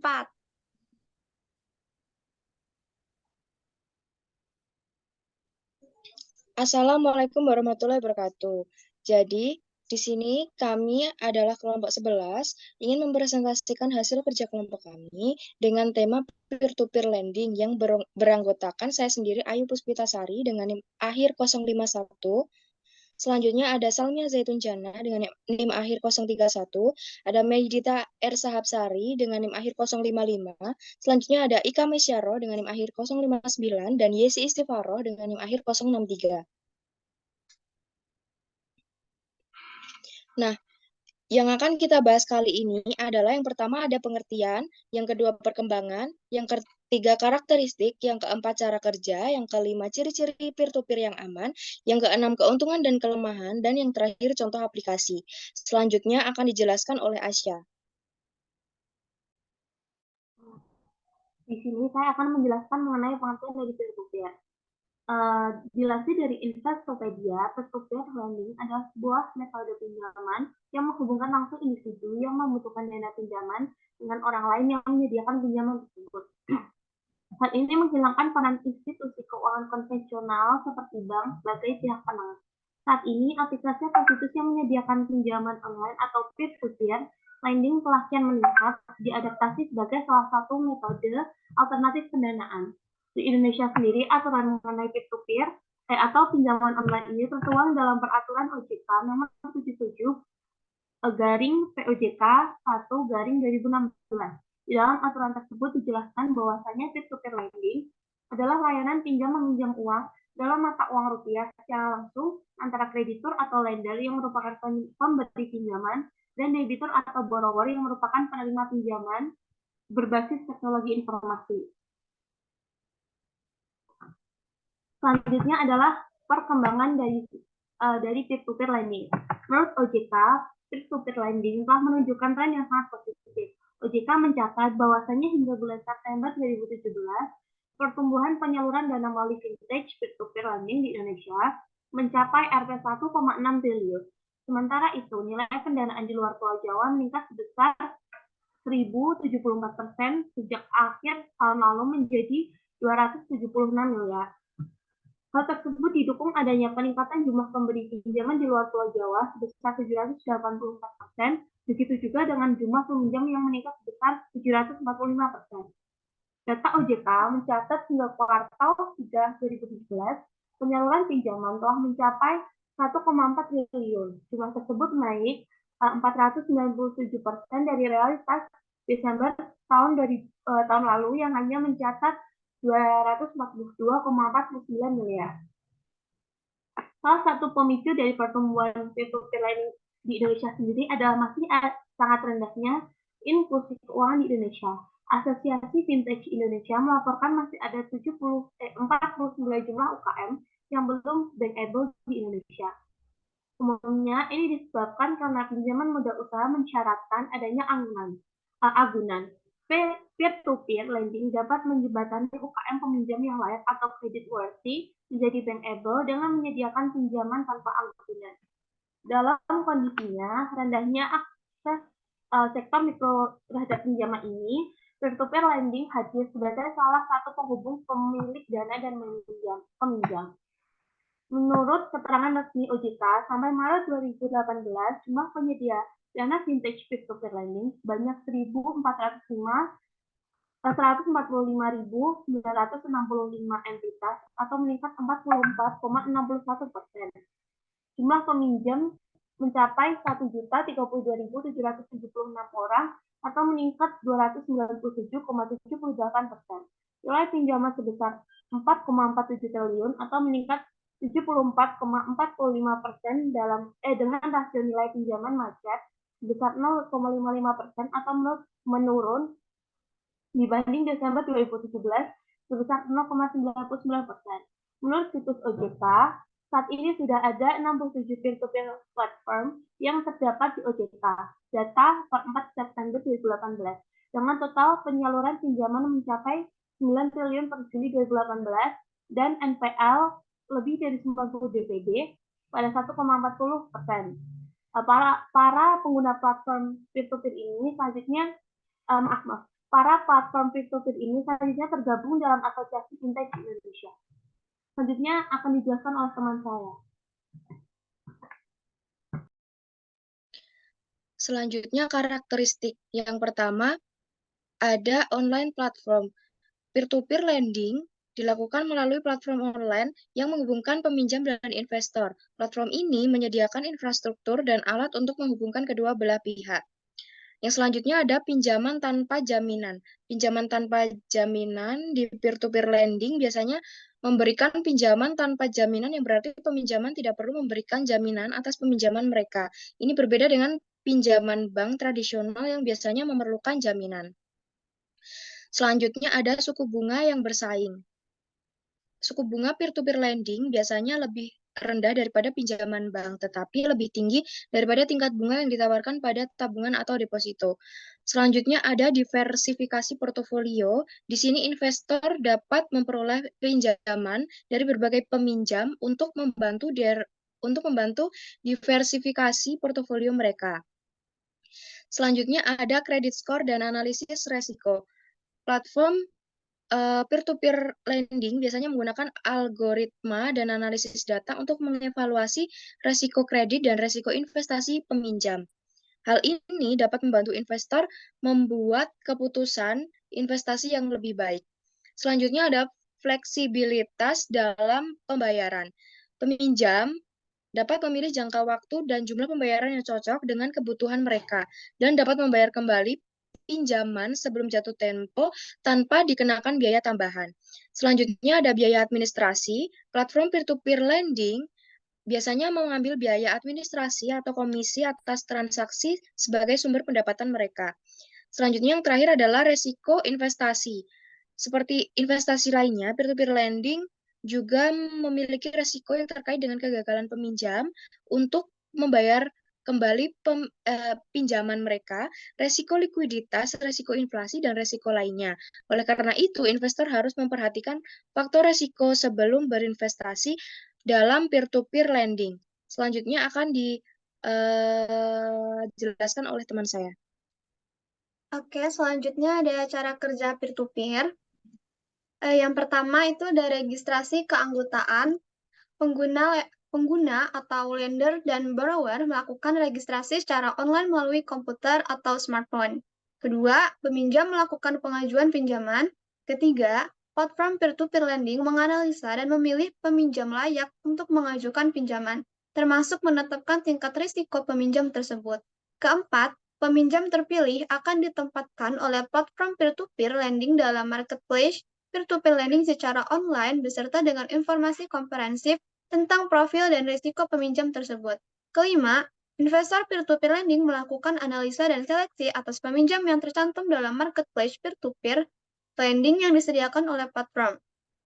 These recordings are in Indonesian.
4. Assalamualaikum warahmatullahi wabarakatuh. Jadi, di sini kami adalah kelompok 11 ingin mempresentasikan hasil kerja kelompok kami dengan tema peer-to-peer lending yang beranggotakan saya sendiri Ayu Puspitasari dengan NIM akhir 051. Selanjutnya ada Salmia Zaitun Jana dengan NIM akhir 031, ada Meidita R. Sahabsari dengan NIM akhir 055, selanjutnya ada Ika Mesyaro dengan NIM akhir 059, dan Yesi Istifaroh dengan NIM akhir 063. Nah, yang akan kita bahas kali ini adalah yang pertama ada pengertian, yang kedua perkembangan, yang ketiga karakteristik, yang keempat cara kerja, yang kelima ciri-ciri peer-to-peer yang aman, yang keenam keuntungan dan kelemahan, dan yang terakhir contoh aplikasi. Selanjutnya akan dijelaskan oleh Asya. Di sini saya akan menjelaskan mengenai pengertian dari peer-to-peer. Dilansir dari Investopedia, peer-to-peer lending adalah sebuah metode pinjaman yang menghubungkan langsung individu yang membutuhkan dana pinjaman dengan orang lain yang menyediakan pinjaman tersebut. Hal ini menghilangkan peran institusi keuangan konvensional seperti bank sebagai pihak penengah. Saat ini, aplikasi-aplikasi yang menyediakan pinjaman online atau peer-to-peer lending telah kian meningkat, diadaptasi sebagai salah satu metode alternatif pendanaan. Di Indonesia sendiri, aturan mengenai peer-to-peer atau pinjaman online ini tertuang dalam peraturan OJK nomor 77 garing POJK 1 garing 2016. Di dalam aturan tersebut dijelaskan bahwasanya peer-to-peer lending adalah layanan pinjam meminjam uang dalam mata uang rupiah secara langsung antara kreditur atau lender yang merupakan pemberi pinjaman dan debitur atau borrower yang merupakan penerima pinjaman berbasis teknologi informasi. Selanjutnya adalah perkembangan dari peer-to-peer lending. Menurut OJK, peer-to-peer lending telah menunjukkan tren yang sangat positif. OJK mencatat bahwasannya hingga bulan September 2017, pertumbuhan penyaluran dana melalui vintage peer-to-peer lending di Indonesia mencapai Rp 1,6 triliun. Sementara itu, nilai pendanaan di luar Pulau Jawa meningkat sebesar 1.074% sejak akhir tahun lalu menjadi 276 miliar. Hal tersebut didukung adanya peningkatan jumlah pemberi pinjaman di luar Pulau Jawa sebesar 784%, begitu juga dengan jumlah peminjam yang meningkat sebesar 745%. Data OJK mencatat hingga kuartal 3 2017, penyaluran pinjaman telah mencapai 1,4 triliun. Jumlah tersebut naik 497% dari realitas Desember tahun lalu yang hanya mencatat 242,49 miliar. Salah satu pemicu dari pertumbuhan peer-to-peer lending di Indonesia sendiri adalah masih sangat rendahnya inklusi keuangan di Indonesia. Asosiasi Vintage Indonesia melaporkan masih ada 49 jumlah UKM yang belum bankable di Indonesia. Umumnya ini disebabkan karena pinjaman modal usaha mensyaratkan adanya agunan. Peer-to-peer lending dapat menjembatani UKM peminjam yang layak atau credit worthy menjadi bankable dengan menyediakan pinjaman tanpa agunan. Dalam kondisinya, rendahnya akses sektor mikro terhadap pinjaman ini, peer-to-peer lending hadir sebagai salah satu penghubung pemilik dana dan peminjam. Menurut keterangan resmi OJK, sampai Maret 2018, jumlah penyedia dana vintage peer-to-peer lending sebanyak 145.965 entitas atau meningkat 44,61%. Jumlah peminjam mencapai 1.032.776 orang atau meningkat 297,78%. Nilai pinjaman sebesar 4,47 triliun atau meningkat 74,45% dengan rasio nilai pinjaman macet sebesar 0,55% atau menurun dibanding Desember 2017 sebesar 0,99%. Menurut situs OJK, saat ini sudah ada 67 peer-to-peer platform yang terdapat di OJK, data per 4 September 2018, dengan total penyaluran pinjaman mencapai 9 triliun per Juli 2018 dan NPL lebih dari 90 DPD pada 1,40%. Para pengguna platform peer-to-peer ini selanjutnya Para platform peer-to-peer ini selanjutnya tergabung dalam Asosiasi Fintech di Indonesia. Selanjutnya akan dijelaskan oleh teman saya. Selanjutnya karakteristik. Yang pertama, ada online platform. Peer-to-peer lending dilakukan melalui platform online yang menghubungkan peminjam dan investor. Platform ini menyediakan infrastruktur dan alat untuk menghubungkan kedua belah pihak. Yang selanjutnya ada pinjaman tanpa jaminan. Pinjaman tanpa jaminan di peer-to-peer lending biasanya memberikan pinjaman tanpa jaminan yang berarti peminjaman tidak perlu memberikan jaminan atas peminjaman mereka. Ini berbeda dengan pinjaman bank tradisional yang biasanya memerlukan jaminan. Selanjutnya ada suku bunga yang bersaing. Suku bunga peer-to-peer lending biasanya lebih rendah daripada pinjaman bank, tetapi lebih tinggi daripada tingkat bunga yang ditawarkan pada tabungan atau deposito. Selanjutnya ada diversifikasi portofolio. Di sini investor dapat memperoleh pinjaman dari berbagai peminjam untuk membantu diversifikasi portofolio mereka. Selanjutnya ada credit score dan analisis resiko. Platform peer-to-peer lending biasanya menggunakan algoritma dan analisis data untuk mengevaluasi resiko kredit dan resiko investasi peminjam. Hal ini dapat membantu investor membuat keputusan investasi yang lebih baik. Selanjutnya ada fleksibilitas dalam pembayaran. Peminjam dapat memilih jangka waktu dan jumlah pembayaran yang cocok dengan kebutuhan mereka dan dapat membayar kembali pinjaman sebelum jatuh tempo tanpa dikenakan biaya tambahan. Selanjutnya ada biaya administrasi. Platform peer-to-peer lending biasanya mengambil biaya administrasi atau komisi atas transaksi sebagai sumber pendapatan mereka. Selanjutnya yang terakhir adalah resiko investasi. Seperti investasi lainnya, peer-to-peer lending juga memiliki resiko yang terkait dengan kegagalan peminjam untuk membayar kembali pinjaman mereka, resiko likuiditas, resiko inflasi, dan resiko lainnya. Oleh karena itu, investor harus memperhatikan faktor resiko sebelum berinvestasi dalam peer-to-peer lending. Selanjutnya akan dijelaskan oleh teman saya. Oke, selanjutnya ada cara kerja peer-to-peer. Yang pertama itu ada registrasi keanggotaan. Pengguna atau lender dan borrower melakukan registrasi secara online melalui komputer atau smartphone. Kedua, peminjam melakukan pengajuan pinjaman. Ketiga, platform peer-to-peer lending menganalisa dan memilih peminjam layak untuk mengajukan pinjaman, termasuk menetapkan tingkat risiko peminjam tersebut. Keempat, peminjam terpilih akan ditempatkan oleh platform peer-to-peer lending dalam marketplace peer-to-peer lending secara online beserta dengan informasi komprehensif tentang profil dan risiko peminjam tersebut. Kelima, investor peer-to-peer lending melakukan analisa dan seleksi atas peminjam yang tercantum dalam marketplace peer-to-peer lending yang disediakan oleh platform.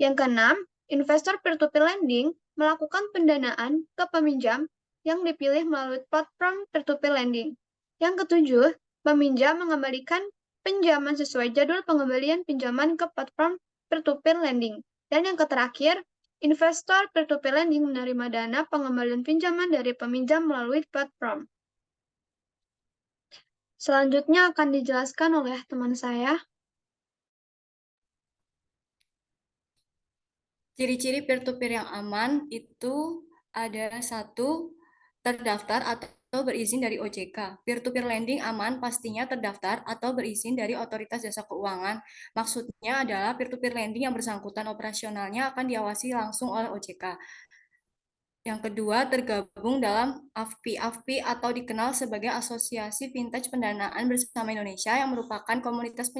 Yang keenam, investor peer-to-peer lending melakukan pendanaan ke peminjam yang dipilih melalui platform peer-to-peer lending. Yang ketujuh, peminjam mengembalikan pinjaman sesuai jadwal pengembalian pinjaman ke platform peer-to-peer lending. Dan yang terakhir, investor peer-to-peer lending menerima dana pengembalian pinjaman dari peminjam melalui platform. Selanjutnya akan dijelaskan oleh teman saya. Ciri-ciri peer-to-peer yang aman itu ada satu, terdaftar atau berizin dari OJK. Peer-to-peer lending aman pastinya terdaftar atau berizin dari Otoritas Jasa Keuangan. Maksudnya adalah peer-to-peer lending yang bersangkutan operasionalnya akan diawasi langsung oleh OJK. Yang kedua, tergabung dalam AFPI. AFPI atau dikenal sebagai Asosiasi Vintage Pendanaan Bersama Indonesia yang merupakan komunitas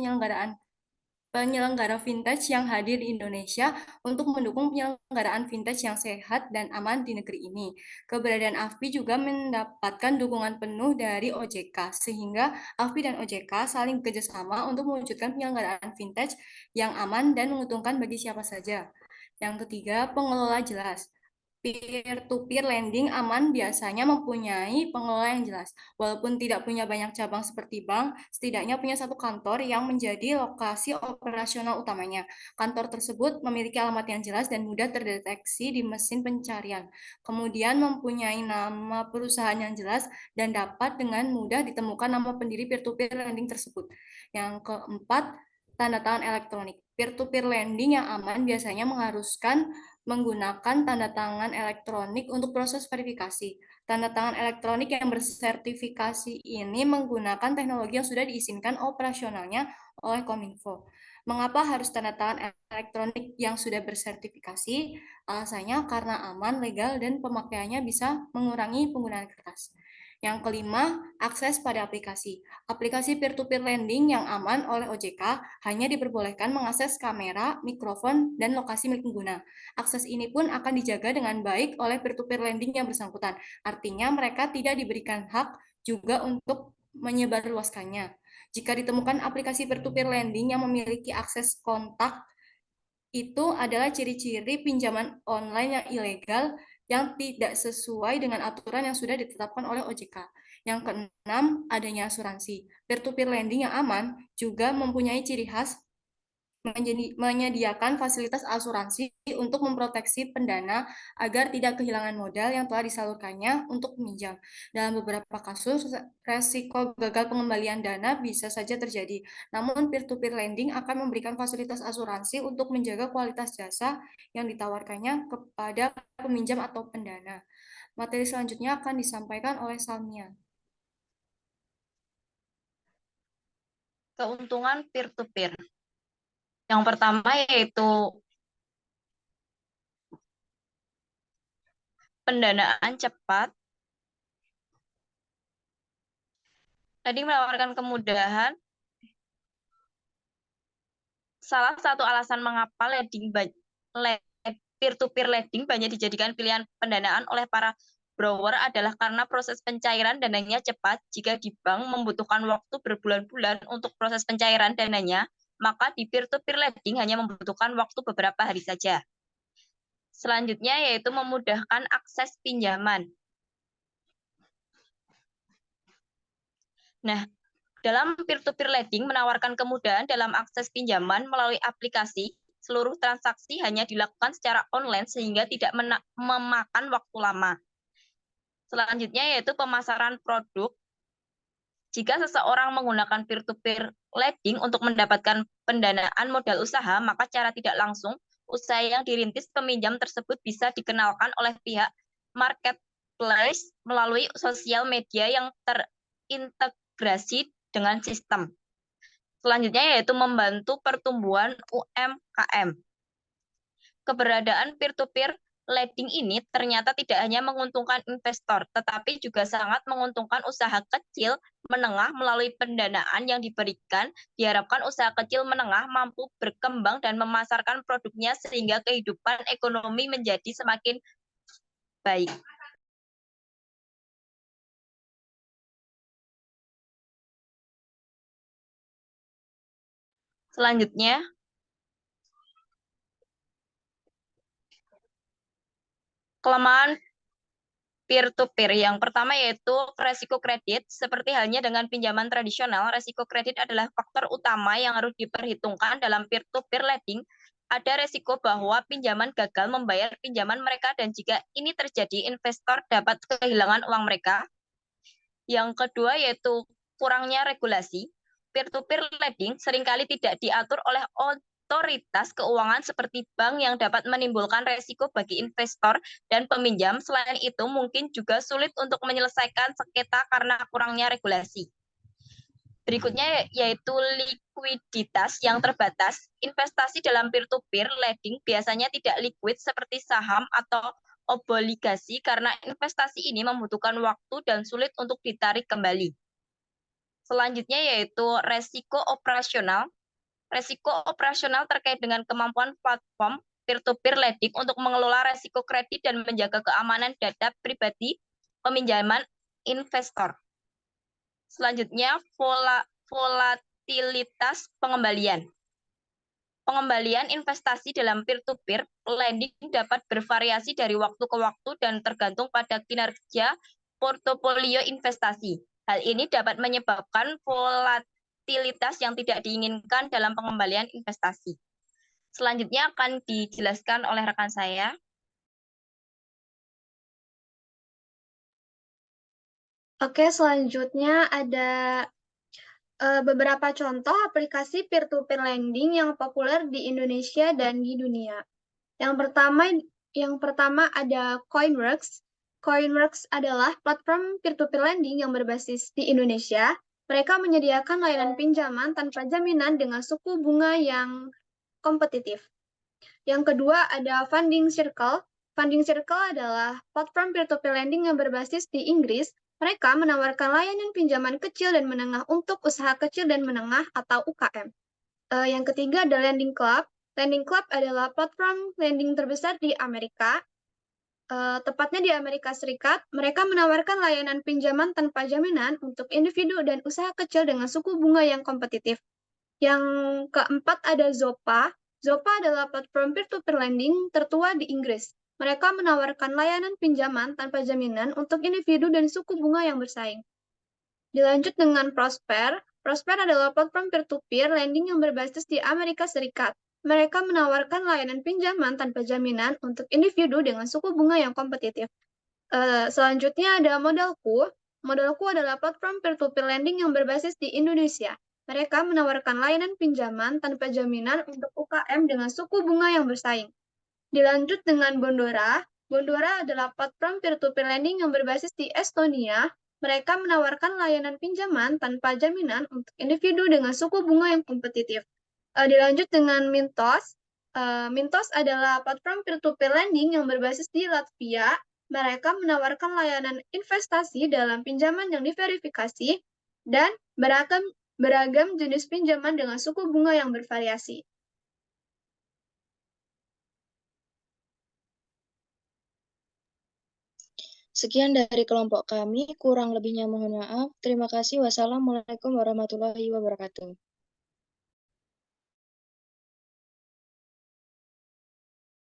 penyelenggara vintage yang hadir di Indonesia untuk mendukung penyelenggaraan vintage yang sehat dan aman di negeri ini. Keberadaan AFPI juga mendapatkan dukungan penuh dari OJK, sehingga AFPI dan OJK saling bekerjasama untuk mewujudkan penyelenggaraan vintage yang aman dan menguntungkan bagi siapa saja. Yang ketiga, pengelola jelas. Peer-to-peer lending aman biasanya mempunyai pengelola yang jelas. Walaupun tidak punya banyak cabang seperti bank, setidaknya punya satu kantor yang menjadi lokasi operasional utamanya. Kantor tersebut memiliki alamat yang jelas dan mudah terdeteksi di mesin pencarian. Kemudian mempunyai nama perusahaan yang jelas dan dapat dengan mudah ditemukan nama pendiri peer-to-peer lending tersebut. Yang keempat, tanda tangan elektronik. Peer-to-peer lending yang aman biasanya mengharuskan menggunakan tanda tangan elektronik untuk proses verifikasi. Tanda tangan elektronik yang bersertifikasi ini menggunakan teknologi yang sudah diizinkan operasionalnya oleh Kominfo. Mengapa harus tanda tangan elektronik yang sudah bersertifikasi? Alasannya karena aman, legal, dan pemakaiannya bisa mengurangi penggunaan kertas. Yang kelima, akses pada aplikasi. Aplikasi peer-to-peer lending yang aman oleh OJK hanya diperbolehkan mengakses kamera, mikrofon, dan lokasi milik pengguna. Akses ini pun akan dijaga dengan baik oleh peer-to-peer lending yang bersangkutan. Artinya mereka tidak diberikan hak juga untuk menyebarluaskannya. Jika ditemukan aplikasi peer-to-peer lending yang memiliki akses kontak, itu adalah ciri-ciri pinjaman online yang ilegal yang tidak sesuai dengan aturan yang sudah ditetapkan oleh OJK. Yang keenam, adanya asuransi. Peer-to-peer lending yang aman juga mempunyai ciri khas menyediakan fasilitas asuransi untuk memproteksi pendana agar tidak kehilangan modal yang telah disalurkannya untuk meminjam. Dalam beberapa kasus, resiko gagal pengembalian dana bisa saja terjadi. Namun, peer-to-peer lending akan memberikan fasilitas asuransi untuk menjaga kualitas jasa yang ditawarkannya kepada peminjam atau pendana. Materi selanjutnya akan disampaikan oleh Salmia. Keuntungan peer-to-peer. Yang pertama yaitu pendanaan cepat. Tadi menawarkan kemudahan. Salah satu alasan mengapa peer-to-peer lending banyak dijadikan pilihan pendanaan oleh para borrower adalah karena proses pencairan dananya cepat. Jika di bank membutuhkan waktu berbulan-bulan untuk proses pencairan dananya, maka di peer-to-peer lending hanya membutuhkan waktu beberapa hari saja. Selanjutnya yaitu memudahkan akses pinjaman. Nah, dalam peer-to-peer lending menawarkan kemudahan dalam akses pinjaman melalui aplikasi. Seluruh transaksi hanya dilakukan secara online sehingga tidak memakan waktu lama. Selanjutnya yaitu pemasaran produk. Jika seseorang menggunakan peer-to-peer lending untuk mendapatkan pendanaan modal usaha, maka secara tidak langsung usaha yang dirintis peminjam tersebut bisa dikenalkan oleh pihak marketplace melalui sosial media yang terintegrasi dengan sistem. Selanjutnya yaitu membantu pertumbuhan UMKM. Keberadaan peer-to-peer lending ini ternyata tidak hanya menguntungkan investor, tetapi juga sangat menguntungkan usaha kecil menengah melalui pendanaan yang diberikan. Diharapkan usaha kecil menengah mampu berkembang dan memasarkan produknya sehingga kehidupan ekonomi menjadi semakin baik. Selanjutnya, kelemahan peer-to-peer. Yang pertama yaitu resiko kredit. Seperti halnya dengan pinjaman tradisional, resiko kredit adalah faktor utama yang harus diperhitungkan dalam peer-to-peer lending. Ada resiko bahwa pinjaman gagal membayar pinjaman mereka dan jika ini terjadi, investor dapat kehilangan uang mereka. Yang kedua yaitu kurangnya regulasi. Peer-to-peer lending seringkali tidak diatur oleh otoritas keuangan seperti bank yang dapat menimbulkan resiko bagi investor dan peminjam. Selain itu, mungkin juga sulit untuk menyelesaikan sengketa karena kurangnya regulasi. Berikutnya yaitu likuiditas yang terbatas. Investasi dalam peer-to-peer lending biasanya tidak liquid seperti saham atau obligasi karena investasi ini membutuhkan waktu dan sulit untuk ditarik kembali. Selanjutnya yaitu resiko operasional. Resiko operasional terkait dengan kemampuan platform peer-to-peer lending untuk mengelola resiko kredit dan menjaga keamanan data pribadi peminjaman investor. Selanjutnya, volatilitas pengembalian. Pengembalian investasi dalam peer-to-peer lending dapat bervariasi dari waktu ke waktu dan tergantung pada kinerja portofolio investasi. Hal ini dapat menyebabkan volatilitas yang tidak diinginkan dalam pengembalian investasi. Selanjutnya akan dijelaskan oleh rekan saya. Oke, selanjutnya ada beberapa contoh aplikasi peer-to-peer lending yang populer di Indonesia dan di dunia. Yang pertama ada Coinworks. Coinworks adalah platform peer-to-peer lending yang berbasis di Indonesia. Mereka menyediakan layanan pinjaman tanpa jaminan dengan suku bunga yang kompetitif. Yang kedua ada Funding Circle. Funding Circle adalah platform peer-to-peer lending yang berbasis di Inggris. Mereka menawarkan layanan pinjaman kecil dan menengah untuk usaha kecil dan menengah atau UKM. Yang ketiga ada Lending Club. Lending Club adalah platform lending terbesar di Amerika. Tepatnya di Amerika Serikat, mereka menawarkan layanan pinjaman tanpa jaminan untuk individu dan usaha kecil dengan suku bunga yang kompetitif. Yang keempat ada Zopa. Zopa adalah platform peer-to-peer lending tertua di Inggris. Mereka menawarkan layanan pinjaman tanpa jaminan untuk individu dan suku bunga yang bersaing. Dilanjut dengan Prosper. Prosper adalah platform peer-to-peer lending yang berbasis di Amerika Serikat. Mereka menawarkan layanan pinjaman tanpa jaminan untuk individu dengan suku bunga yang kompetitif. Selanjutnya ada Modalku. Modalku adalah platform peer-to-peer lending yang berbasis di Indonesia. Mereka menawarkan layanan pinjaman tanpa jaminan untuk UKM dengan suku bunga yang bersaing. Dilanjut dengan Bondora. Bondora adalah platform peer-to-peer lending yang berbasis di Estonia. Mereka menawarkan layanan pinjaman tanpa jaminan untuk individu dengan suku bunga yang kompetitif. Dilanjut dengan Mintos. Mintos adalah platform peer-to-peer lending yang berbasis di Latvia. Mereka menawarkan layanan investasi dalam pinjaman yang diverifikasi dan beragam jenis pinjaman dengan suku bunga yang bervariasi. Sekian dari kelompok kami, kurang lebihnya mohon maaf. Terima kasih. Wassalamualaikum warahmatullahi wabarakatuh.